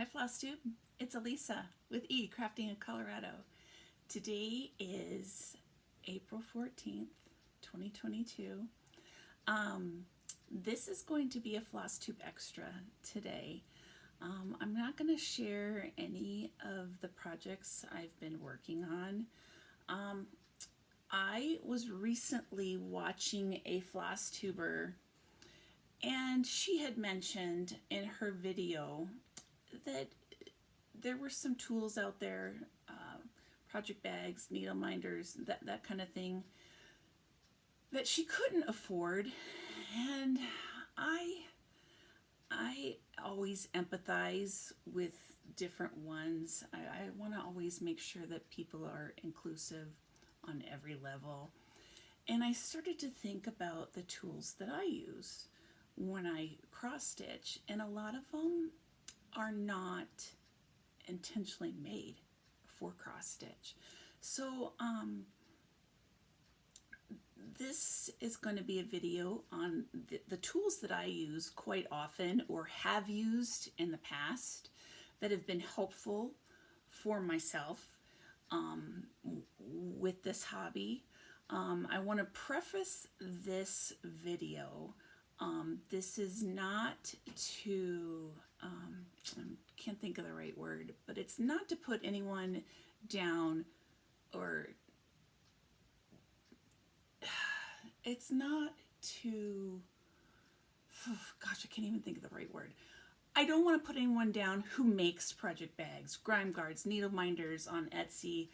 Hi Flosstube, it's Elisa with E Crafting in Colorado. Today is April 14th, 2022. This is going to be a Flosstube Extra today. I'm not going to share any of the projects I've been working on. I was recently watching a Flosstuber, and she had mentioned in her video that there were some tools out there, project bags, needle minders, that kind of thing, that she couldn't afford. And I always empathize with different ones. I want to always make sure that people are inclusive on every level. And I started to think about the tools that I use when I cross stitch, and a lot of them are not intentionally made for cross stitch. So this is going to be a video on the tools that I use quite often or have used in the past that have been helpful for myself with this hobby. I want to preface this video. This is not to, I can't think of the right word, but it's not to put anyone down, or it's not to, oh gosh, I can't even think of the right word. I don't want to put anyone down who makes project bags, grime guards, needle minders on Etsy,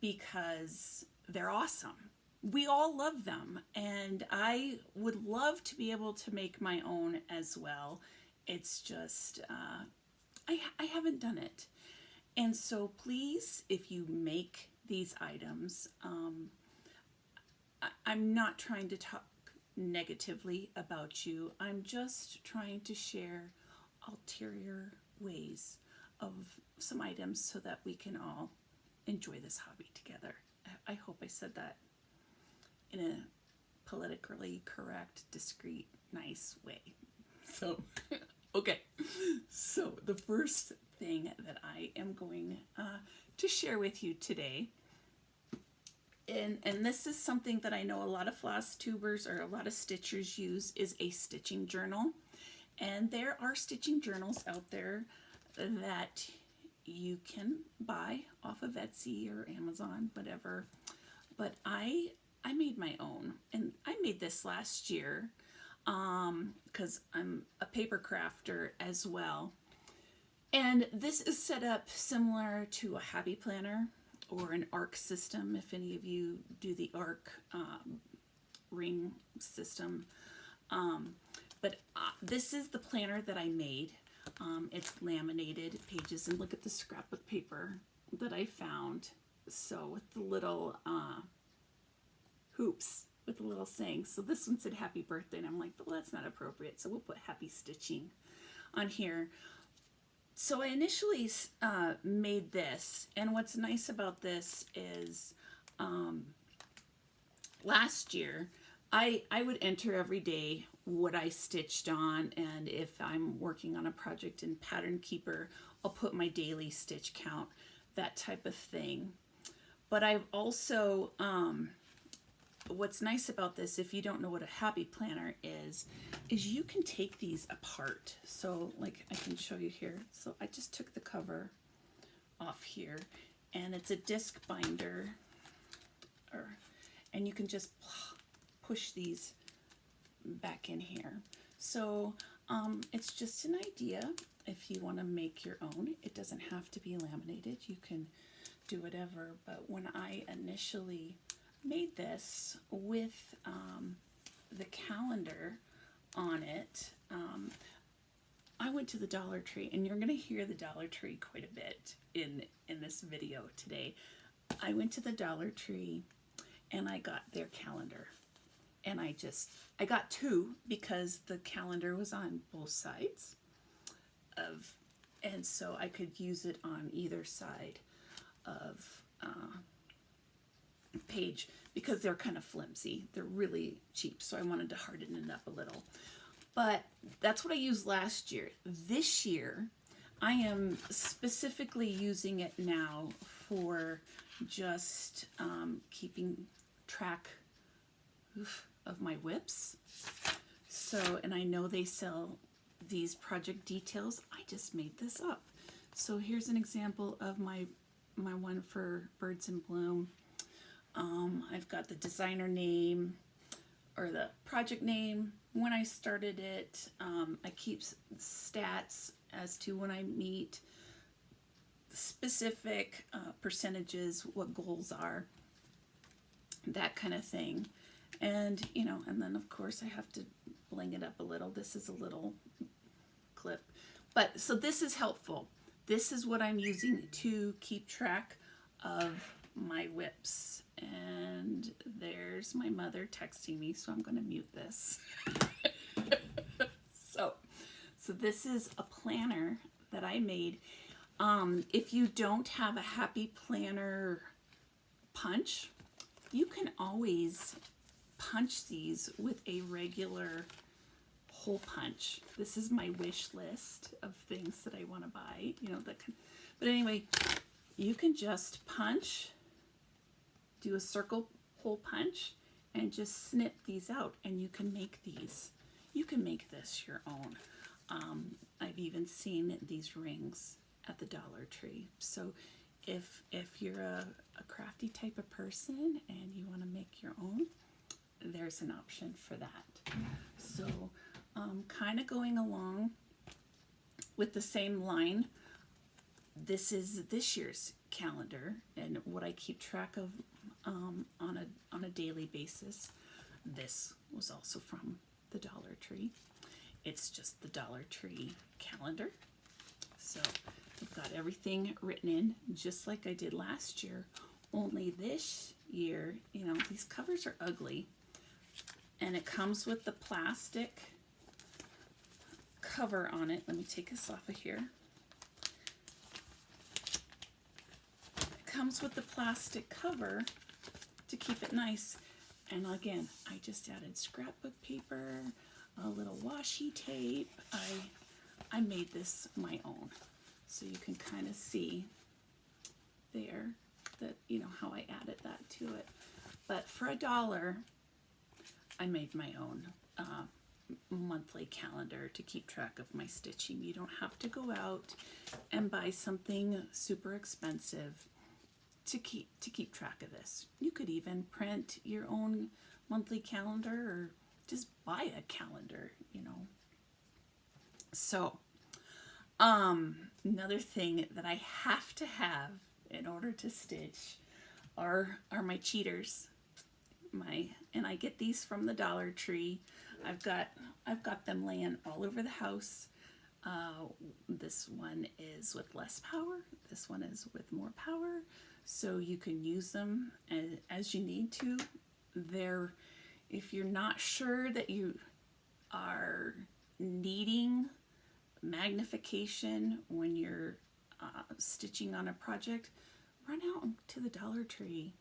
because they're awesome. We all love them, and I would love to be able to make my own as well. It's just, I haven't done it. And so please, if you make these items, I'm not trying to talk negatively about you. I'm just trying to share ulterior ways of some items so that we can all enjoy this hobby together. I hope I said that in a politically correct, discreet, nice way. So, okay. So the first thing that I am going to share with you today, and this is something that I know a lot of floss tubers or a lot of stitchers use, is a stitching journal. And there are stitching journals out there that you can buy off of Etsy or Amazon, whatever. But I made my own, and I made this last year because I'm a paper crafter as well. And this is set up similar to a hobby planner or an ARC system, if any of you do the ARC ring system. But this is the planner that I made. It's laminated pages, and look at the scrapbook paper that I found. So with the little hoops with the little saying. So this one said happy birthday, and I'm like, well, that's not appropriate, so we'll put happy stitching on here. So I initially made this, and what's nice about this is last year I would enter every day what I stitched on, and if I'm working on a project in Pattern Keeper, I'll put my daily stitch count, that type of thing. But I've also what's nice about this, if you don't know what a happy planner is you can take these apart. So like I can show you here. So I just took the cover off here, and it's a disc binder, and you can just push these back in here. So it's just an idea if you want to make your own. It doesn't have to be laminated. You can do whatever. But when I initially made this with the calendar on it, I went to the Dollar Tree, and you're going to hear the Dollar Tree quite a bit in this video today. I went to the Dollar Tree and I got their calendar, and I got two because the calendar was on both sides of, and so I could use it on either side of page, because they're kind of flimsy. They're really cheap, so I wanted to harden it up a little. But that's what I used last year. This year I am specifically using it now for just keeping track of my whips. So, and I know they sell these project details. I just made this up. So here's an example of my one for Birds in Bloom. I've got the designer name or the project name, when I started it. I keep stats as to when I meet specific percentages, what goals are, that kind of thing. And, you know, and then of course I have to bling it up a little. This is a little clip. But so this is helpful. This is what I'm using to keep track of my whips. And there's my mother texting me, so I'm going to mute this. So this is a planner that I made. If you don't have a Happy Planner punch, you can always punch these with a regular hole punch. This is my wish list of things that I want to buy, you know, but anyway, you can just punch, do a circle hole punch, and just snip these out, and you can make these. You can make this your own. I've even seen these rings at the Dollar Tree. So if you're a crafty type of person and you want to make your own, there's an option for that. So kind of going along with the same line, this is this year's calendar and what I keep track of on a daily basis. This was also from the Dollar Tree. It's just the Dollar Tree calendar. So I've got everything written in just like I did last year, only this year, you know, these covers are ugly. And it comes with the plastic cover on it. Let me take this off of here. It comes with the plastic cover to keep it nice. And again, I just added scrapbook paper, a little washi tape. I made this my own. So you can kind of see there that, you know, how I added that to it. But for $1, I made my own monthly calendar to keep track of my stitching. You don't have to go out and buy something super expensive to keep track of this. You could even print your own monthly calendar or just buy a calendar, you know. So another thing that I have to have in order to stitch are my cheaters. And I get these from the Dollar Tree. I've got them laying all over the house. This one is with less power. This one is with more power. So you can use them as you need to. If you're not sure that you are needing magnification when you're stitching on a project, run out to the Dollar Tree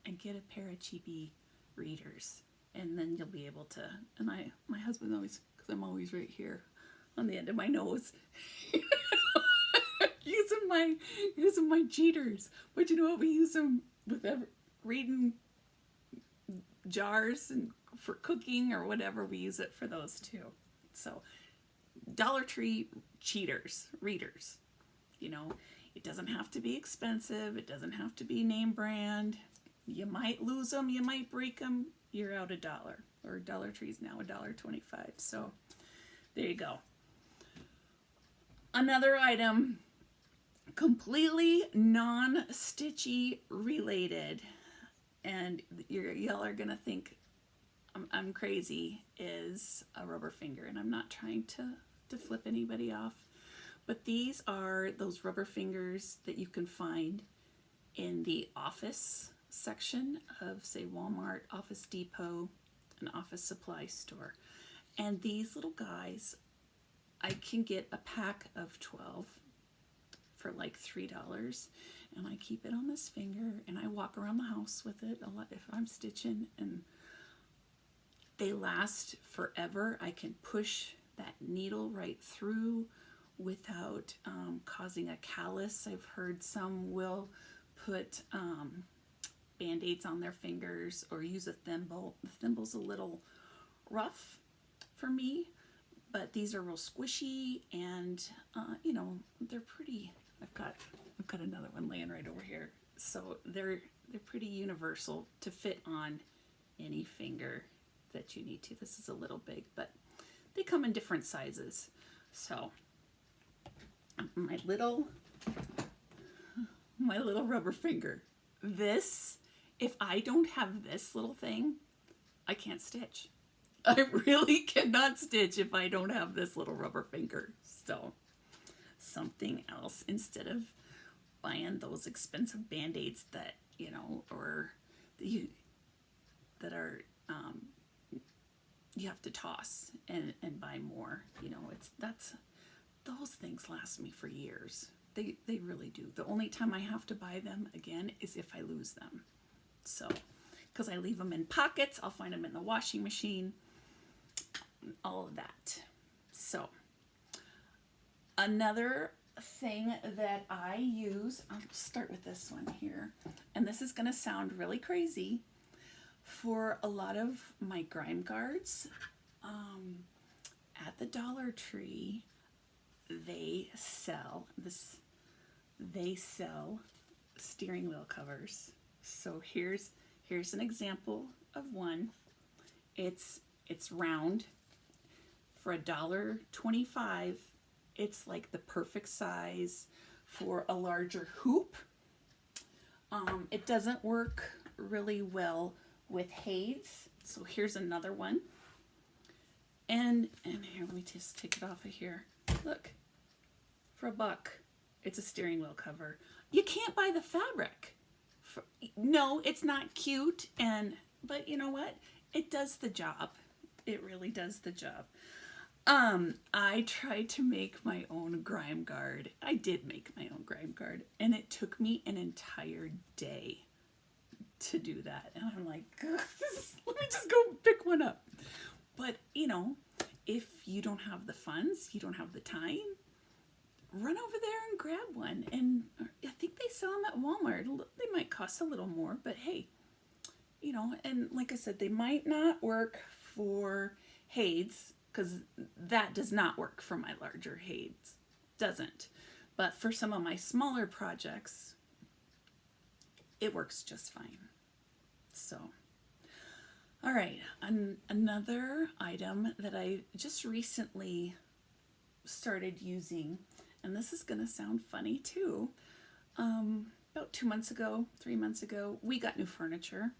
and get a pair of cheapy readers, and then you'll be able to. And my husband always, because I'm always right here on the end of my nose, using my cheaters. But you know what? We use them with reading jars and for cooking or whatever. We use it for those too. So Dollar Tree cheaters, readers. You know, it doesn't have to be expensive. It doesn't have to be name brand. You might lose them. You might break them. You're out $1. Or Dollar Tree's now $1.25. So there you go. Another item, completely non-stitchy related, and y'all are gonna think I'm crazy, is a rubber finger. And I'm not trying to flip anybody off, but these are those rubber fingers that you can find in the office section of, say, Walmart, Office Depot, an office supply store. And these little guys, I can get a pack of 12 for like $3, and I keep it on this finger and I walk around the house with it a lot if I'm stitching, and they last forever. I can push that needle right through without causing a callus. I've heard some will put Band-Aids on their fingers or use a thimble. The thimble's a little rough for me, but these are real squishy, and you know, they're pretty. I've got another one laying right over here. So they're pretty universal to fit on any finger that you need to. This is a little big, but they come in different sizes. So my little rubber finger. This, if I don't have this little thing, I can't stitch. I really cannot stitch if I don't have this little rubber finger. So something else instead of buying those expensive Band-Aids that, you know, or that are you have to toss and buy more. You know, those things last me for years. They really do. The only time I have to buy them again is if I lose them. So, because I leave them in pockets, I'll find them in the washing machine, all of that. So, another thing that I use, I'll start with this one here, and this is going to sound really crazy. For a lot of my grime guards, at the Dollar Tree, they sell steering wheel covers. So here's an example of one. It's round. For $1.25, it's like the perfect size for a larger hoop. It doesn't work really well with Hades. So here's another one. And here, let me just take it off of here. Look, for $1, it's a steering wheel cover. You can't buy the fabric. No, it's not cute, but you know what? It does the job. It really does the job. I tried to make my own grime guard. I did make my own grime guard, and it took me an entire day to do that. And I'm like, let me just go pick one up. But, you know, if you don't have the funds, you don't have the time, run over there and grab one. And I think they sell them at Walmart. They might cost a little more, but hey, you know, and like I said, they might not work for Hades, because that does not work for my larger Hades. Doesn't. But for some of my smaller projects, it works just fine. So, all right, another item that I just recently started using, and this is going to sound funny too. About 2 months ago, 3 months ago, we got new furniture,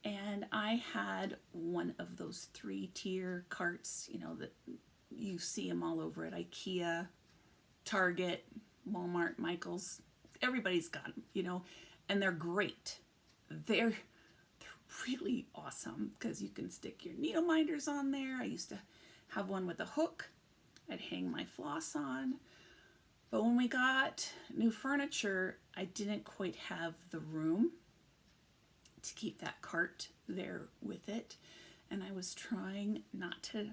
and I had one of those 3-tier carts, you know, that you see them all over at IKEA, Target, Walmart, Michael's. Everybody's got them, you know, and they're great. They're really awesome because you can stick your needle minders on there. I used to have one with a hook I'd hang my floss on. But when we got new furniture, I didn't quite have the room to keep that cart there with it. And I was trying not to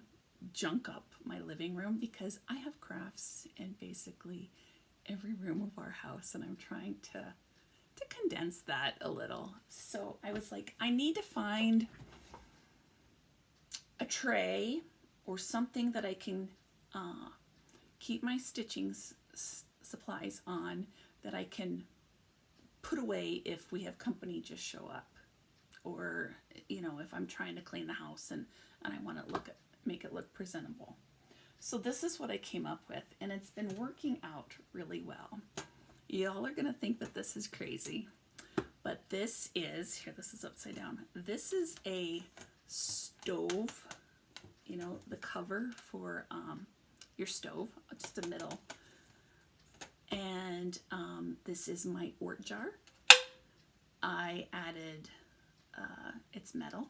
junk up my living room because I have crafts in basically every room of our house, and I'm trying to condense that a little. So I was like, I need to find a tray or something that I can keep my stitching supplies on, that I can put away if we have company just show up, or you know, if I'm trying to clean the house and I want to make it look presentable. So this is what I came up with, and it's been working out really well. Y'all are gonna think that this is crazy, but this is upside down. This is a stove, you know, the cover for your stove, just a middle. And this is my Ort jar. I added, it's metal.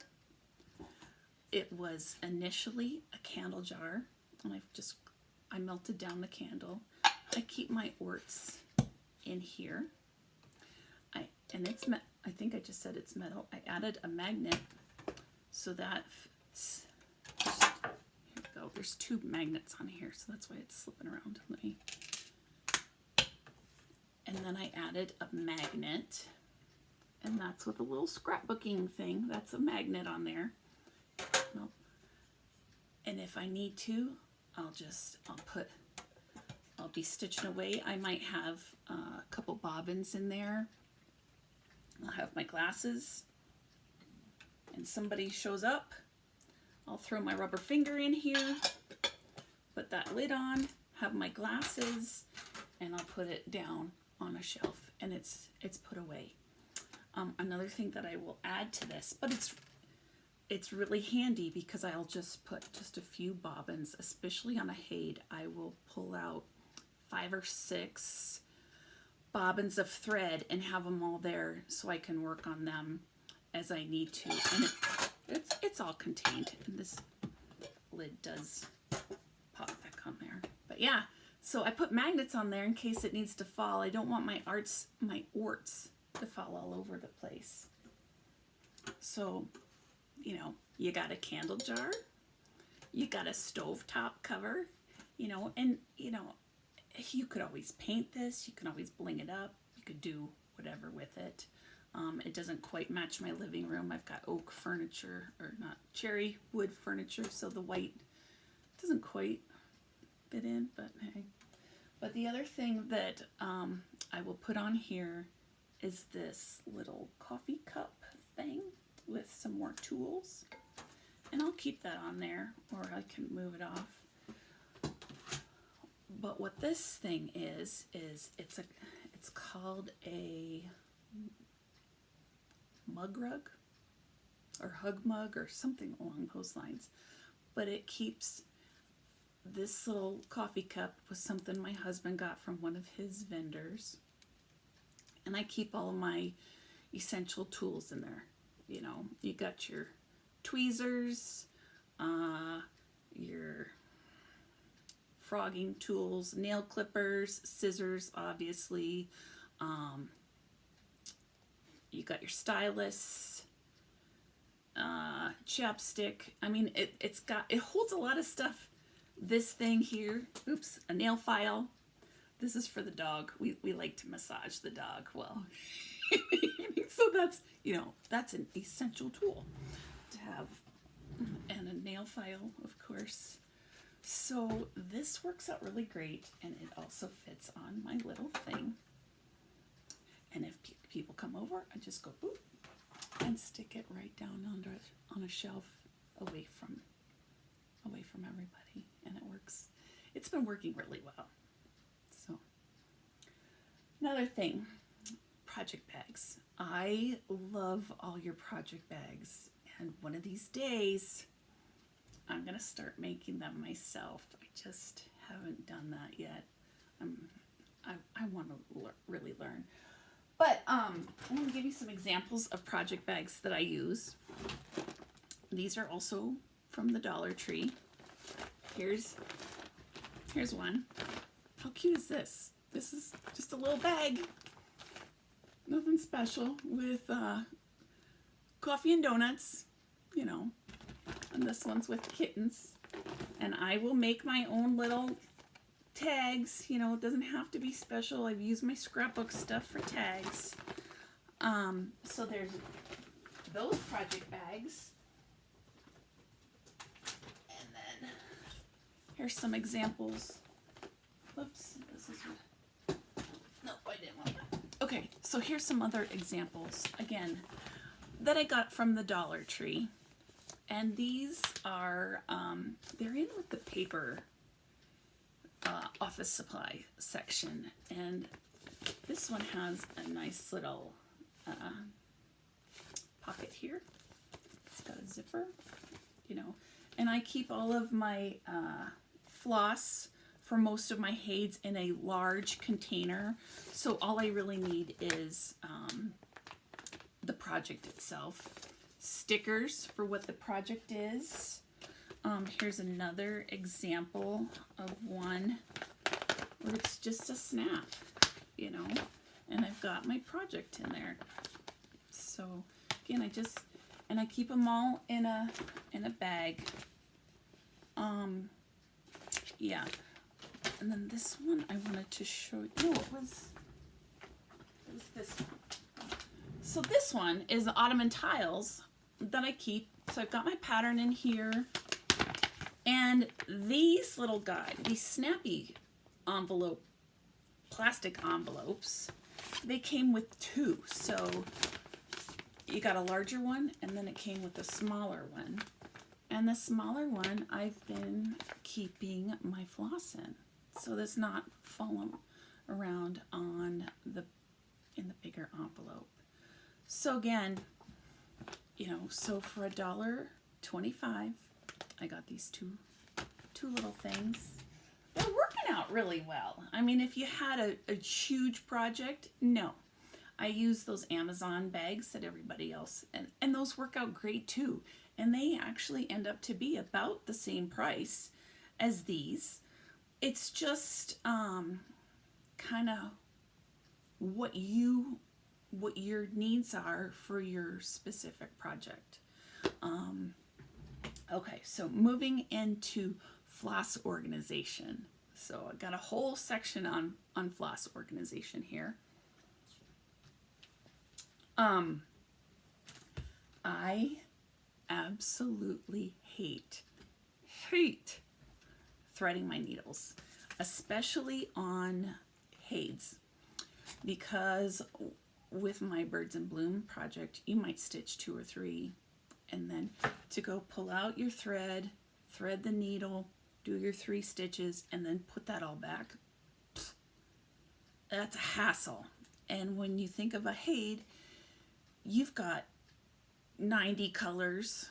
It was initially a candle jar, and I melted down the candle. I keep my Orts in here. I think I just said it's metal. I added a magnet so that, here we go, there's 2 magnets on here, so that's why it's slipping around. Let me then I added a magnet, and that's with a little scrapbooking thing. That's a magnet on there. And if I need to, I'll be stitching away. I might have a couple bobbins in there. I'll have my glasses, and somebody shows up, I'll throw my rubber finger in here, put that lid on, have my glasses, and I'll put it down on a shelf, and it's put away. Another thing that I will add to this, but it's really handy because I'll just put just a few bobbins, especially on a Haid. I will pull out 5 or 6 bobbins of thread and have them all there so I can work on them as I need to. And it's all contained, and this lid does pop back on there. But yeah, so I put magnets on there in case it needs to fall. I don't want my orts to fall all over the place. So, you know, you got a candle jar, you got a stovetop cover, you know, and you know, you could always paint this, you can always bling it up, you could do whatever with it. It doesn't quite match my living room. I've got oak furniture, or not, cherry wood furniture, so the white doesn't quite fit in, but hey. But the other thing that I will put on here is this little coffee cup thing with some more tools, and I'll keep that on there, or I can move it off. But what this thing is it's called a mug rug or hug mug or something along those lines. But it keeps, this little coffee cup was something my husband got from one of his vendors, and I keep all of my essential tools in there. You know, you got your tweezers, your frogging tools, nail clippers, scissors, obviously. You got your stylus, chapstick. I mean, it holds a lot of stuff. This thing here, oops, a nail file. This is for the dog. We like to massage the dog. Well, so that's, you know, that's an essential tool to have. And a nail file, of course. So this works out really great, and it also fits on my little thing. And if people come over, I just go boop and stick it right down on a shelf away from everybody, and it works. It's been working really well. So another thing, project bags. I love all your project bags, and one of these days I'm gonna start making them myself. I just haven't done that yet. I want to really learn. But I'm going to give you some examples of project bags that I use. These are also from the Dollar Tree. Here's one. How cute is this? This is just a little bag. Nothing special, with coffee and donuts, you know. And this one's with kittens. And I will make my own little tags. You know, it doesn't have to be special. I've used my scrapbook stuff for tags. So there's those project bags. And then here's some examples. Whoops, this is what, no, I didn't want that. Okay, so here's some other examples, again, that I got from the Dollar Tree. And these are, they're in with the paper office supply section. And this one has a nice little pocket here. It's got a zipper, you know. And I keep all of my floss for most of my Haids in a large container. So all I really need is the project itself. Stickers for what the project is. Here's another example of one where it's just a snap, you know, and I've got my project in there. So again, I keep them all in a bag. Yeah. And then this one I wanted to show you. No, What's this one? So this one is the ottoman tiles that I keep. So I've got my pattern in here. And these little guys, these snappy plastic envelopes, they came with two. So you got a larger one, and then it came with a smaller one. And the smaller one I've been keeping my floss in, so that's not falling around in the bigger envelope. So again, so for $1.25, I got these two little things. They're working out really well. I mean, if you had a huge project, no. I use those Amazon bags that everybody else, and those work out great too. And they actually end up to be about the same price as these. It's just kind of what your needs are for your specific project. Okay, so moving into floss organization. So I got a whole section on floss organization here. I absolutely hate threading my needles, especially on Hades, because with my Birds in Bloom project, you might stitch 2 or 3, and then to go pull out your thread the needle, do your 3 stitches, and then put that all back. That's a hassle. And when you think of a Hade, you've got 90 colors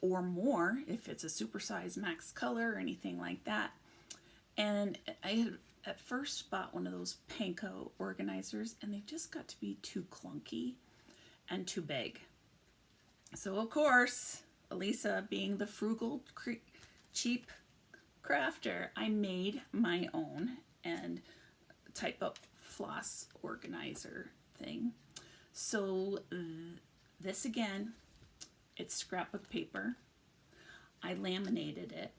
or more if it's a supersize max color or anything like that. And I had at first bought one of those panko organizers, and they just got to be too clunky and too big. So of course, Elisa, being the frugal, cheap crafter, I made my own and type up floss organizer thing. So this again, it's scrapbook paper. I laminated it.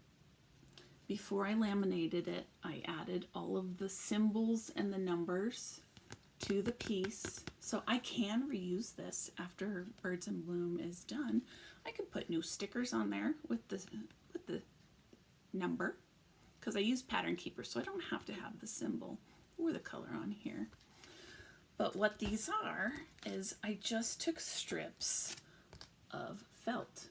Before I laminated it, I added all of the symbols and the numbers to the piece. So I can reuse this after Birds in Bloom is done. I could put new stickers on there with the number, because I use Pattern Keeper, so I don't have to have the symbol or the color on here. But what these are is I just took strips of felt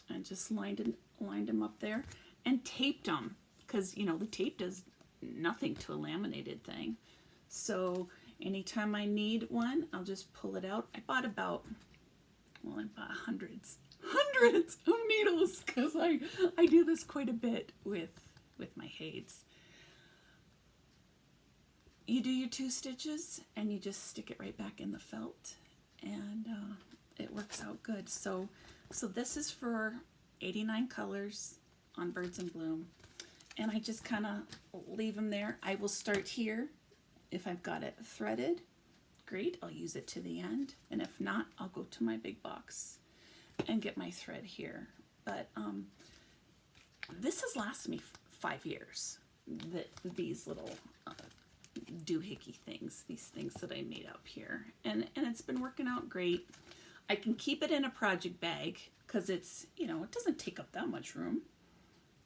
and just lined them up there and taped them, because the tape does nothing to a laminated thing. So anytime I need one, I'll just pull it out. I bought hundreds of needles, because I do this quite a bit with my Hades. You do your 2 stitches and you just stick it right back in the felt, and it works out good. So this is for 89 colors on Birds in Bloom, and I just kind of leave them there. I will start here. If I've got it threaded, great, I'll use it to the end, and if not, I'll go to my big box and get my thread here. But this has lasted me 5 years, these little doohickey things, these things that I made up here, and it's been working out great. I can keep it in a project bag because it's, it doesn't take up that much room.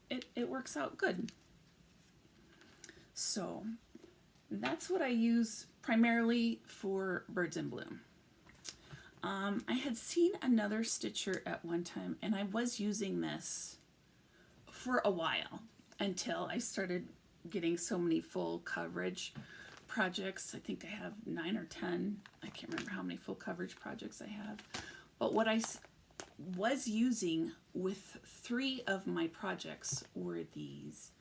It works out good. So that's what I use primarily for Birds in Bloom. I had seen another stitcher at one time, and I was using this for a while until I started getting so many full coverage projects. I think I have 9 or 10. I can't remember how many full coverage projects I have. But what I was using with 3 of my projects were these,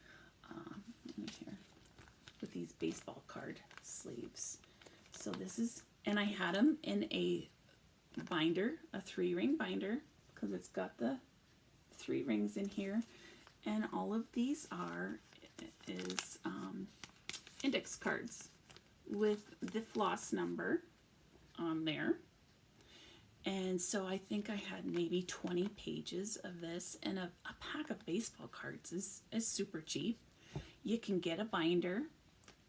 with these baseball card sleeves. So this is, and I had them in a binder, a 3-ring binder, because it's got the 3 rings in here, and all of these is index cards with the floss number on there. And so I think I had maybe 20 pages of this, and a pack of baseball cards is super cheap. You can get a binder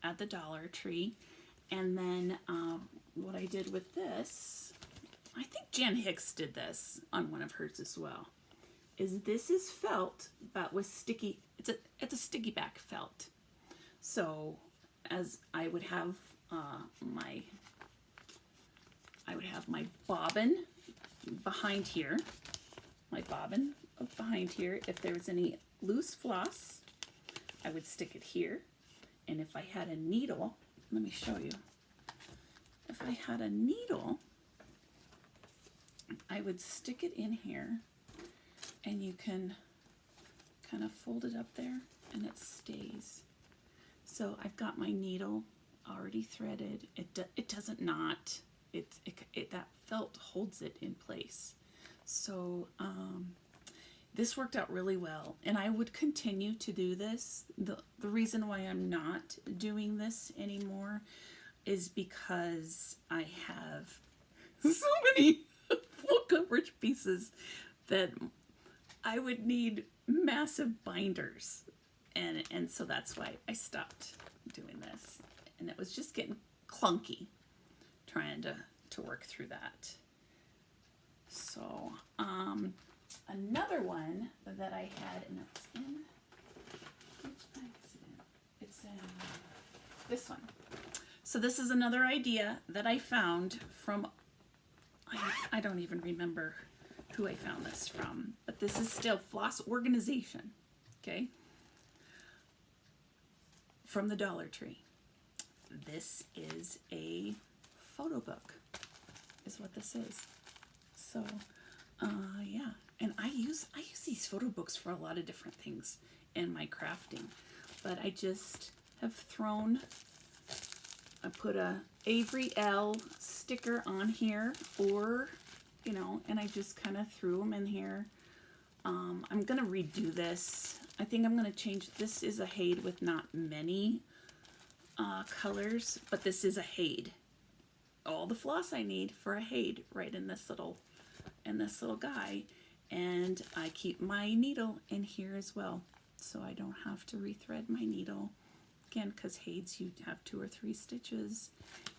at the Dollar Tree, And then what I did with this, I think Jan Hicks did this on one of hers as well, is this is felt but with sticky, it's a sticky back felt. So as I would have my bobbin behind here, if there was any loose floss, I would stick it here. And if I had a needle, let me show you. If I had a needle, I would stick it in here, and you can kind of fold it up there and it stays. So I've got my needle already threaded. It doesn't knot. That felt holds it in place. So this worked out really well, and I would continue to do this. The reason why I'm not doing this anymore is because I have so many full coverage pieces that I would need massive binders, and so that's why I stopped doing this. And it was just getting clunky trying to work through that. So another one that I had, and it's in, which bag is it in? It's in this one. So this is another idea that I found from, I don't even remember who I found this from, but this is still Floss Organization, okay? From the Dollar Tree. This is a photo book, is what this is. So, yeah, and I use these photo books for a lot of different things in my crafting, but I just have I put a Avery L sticker on here, or, you know, and I just kind of threw them in here. I'm gonna redo this. I think I'm gonna change, this is a Hade with not many colors, but this is a Hade. All the floss I need for a Hade right in this little guy, and I keep my needle in here as well, so I don't have to rethread my needle again, because Hades you have 2 or 3 stitches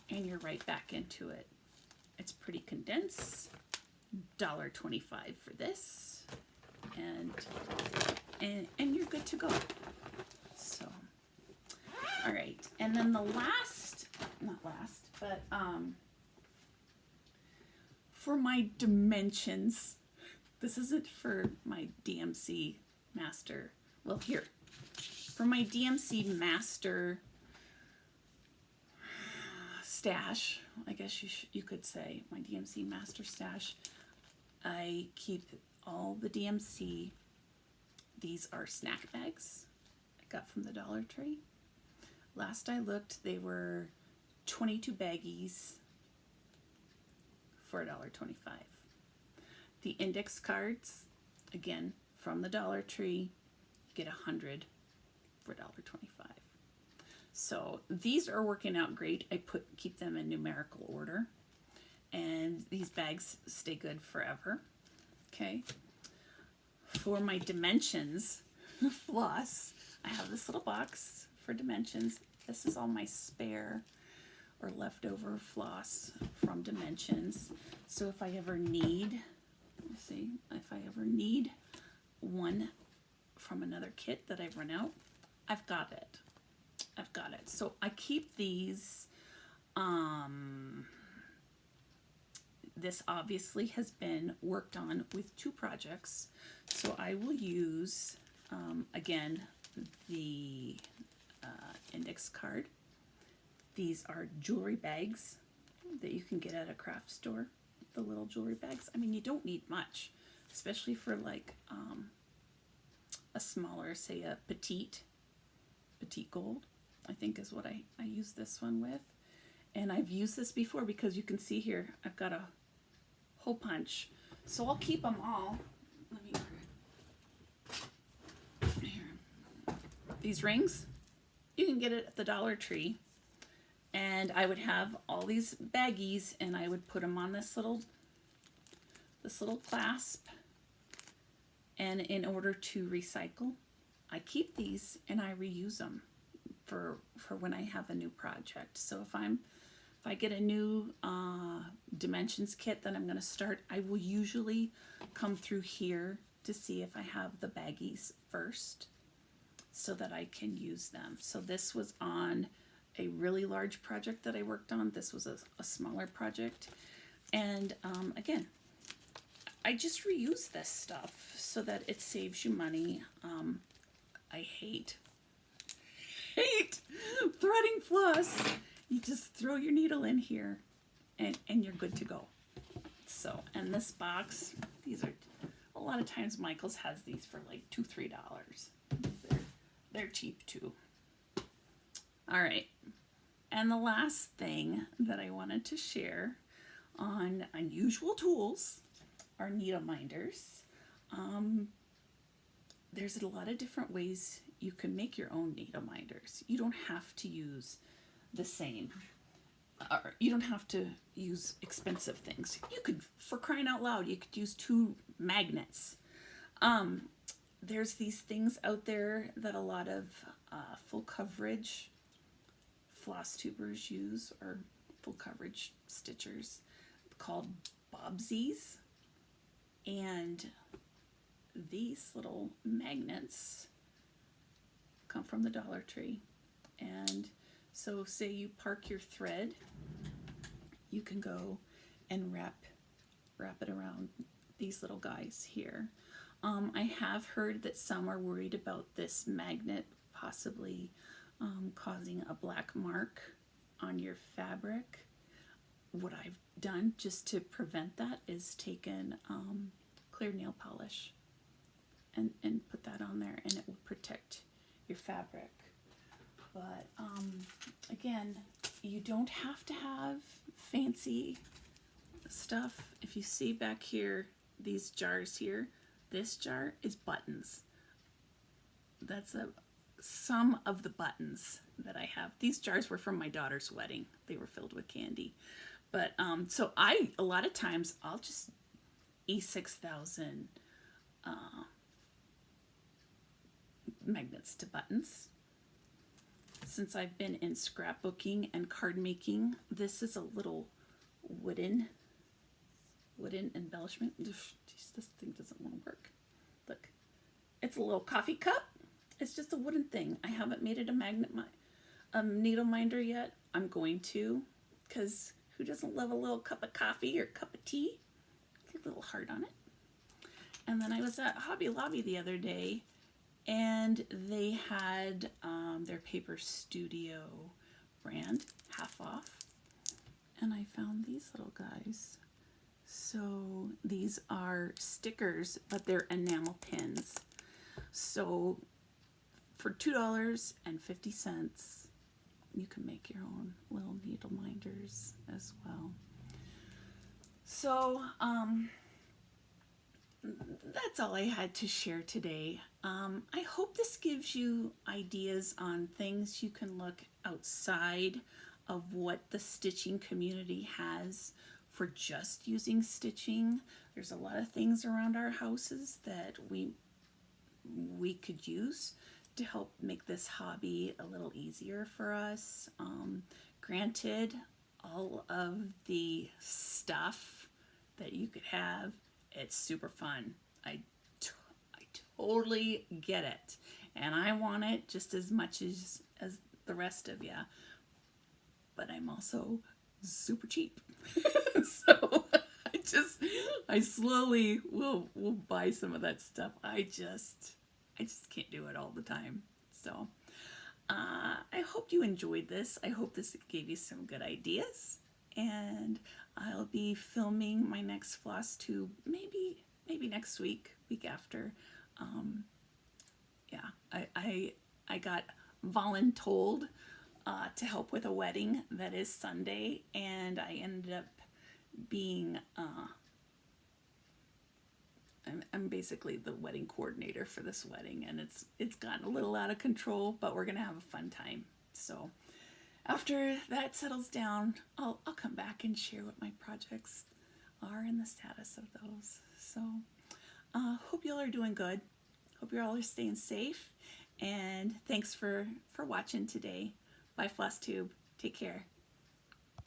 and you're right back into it. It's pretty condensed. $1.25 for this, and you're good to go. So all right, and then the last, not last, but for my dimensions, this isn't for my DMC master, well, here, for my DMC master stash, I guess you could say, my DMC master stash, I keep all the DMC, these are snack bags I got from the Dollar Tree. Last I looked, they were 22 baggies for $1.25. The index cards, again, from the Dollar Tree, you get 100 for $1.25. So these are working out great. I keep them in numerical order, and these bags stay good forever. Okay. For my dimensions floss, I have this little box for dimensions. This is all my spare or leftover floss from dimensions. So if I ever need, let's see, if I ever need one from another kit that I've run out, I've got it. I've got it. So I keep these. This obviously has been worked on with 2 projects. So I will use, again, the index card. These are jewelry bags that you can get at a craft store. The little jewelry bags. I mean, you don't need much, especially for like a smaller, say a petite gold, I think is what I use this one with. And I've used this before because you can see here, I've got a hole punch. So I'll keep them all. Let me, here. These rings, you can get it at the Dollar Tree. And I would have all these baggies, and I would put them on this little clasp. And in order to recycle, I keep these and I reuse them for when I have a new project. So if I get a new dimensions kit that I'm going to start, I will usually come through here to see if I have the baggies first so that I can use them. So this was on a really large project that I worked on. This was a smaller project. And again, I just reuse this stuff so that it saves you money. I hate threading floss. You just throw your needle in here and you're good to go. So, and this box, these are, a lot of times Michael's has these for like $2-3. They're cheap too. All right. And the last thing that I wanted to share on unusual tools are needle minders. There's a lot of different ways you can make your own needle minders. You don't have to use the same, or you don't have to use expensive things. You could, for crying out loud, you could use 2 magnets. There's these things out there that a lot of full coverage floss tubers use, or full coverage stitchers, called Bobsies. And these little magnets come from the Dollar Tree. And so say you park your thread, you can go and wrap it around these little guys here. I have heard that some are worried about this magnet possibly causing a black mark on your fabric. What I've done just to prevent that is taken clear nail polish and put that on there, and it will protect your fabric. But again, you don't have to have fancy stuff. If you see back here, these jars here, this jar is buttons. That's some of the buttons that I have. These jars were from my daughter's wedding. They were filled with candy. But so a lot of times I'll just E6000 magnets to buttons. Since I've been in scrapbooking and card making, this is a little wooden embellishment. Jeez, this thing doesn't want to work. Look, it's a little coffee cup. It's just a wooden thing. I haven't made it a needle minder yet. I'm going to, because who doesn't love a little cup of coffee or cup of tea? Get a little heart on it. And then I was at Hobby Lobby the other day, and they had their Paper Studio brand half off, and I found these little guys. So these are stickers, but they're enamel pins. So for $2.50, you can make your own little needle minders as well. So that's all I had to share today. I hope this gives you ideas on things you can look outside of what the stitching community has for just using stitching. There's a lot of things around our houses that we could use to help make this hobby a little easier for us. Granted, all of the stuff that you could have, it's super fun. I totally get it, and I want it just as much as the rest of you, but I'm also super cheap. So I slowly will buy some of that stuff. I just can't do it all the time. So I hope you enjoyed this. I hope this gave you some good ideas, and I'll be filming my next floss tube maybe next week after. Yeah, I got voluntold to help with a wedding that is Sunday, and I ended up being I'm basically the wedding coordinator for this wedding, and it's gotten a little out of control, but we're gonna have a fun time. So after that settles down, I'll come back and share what my projects are and the status of those. So hope y'all are doing good. Hope you all are staying safe, And thanks for watching today. Bye, Flosstube. Take care.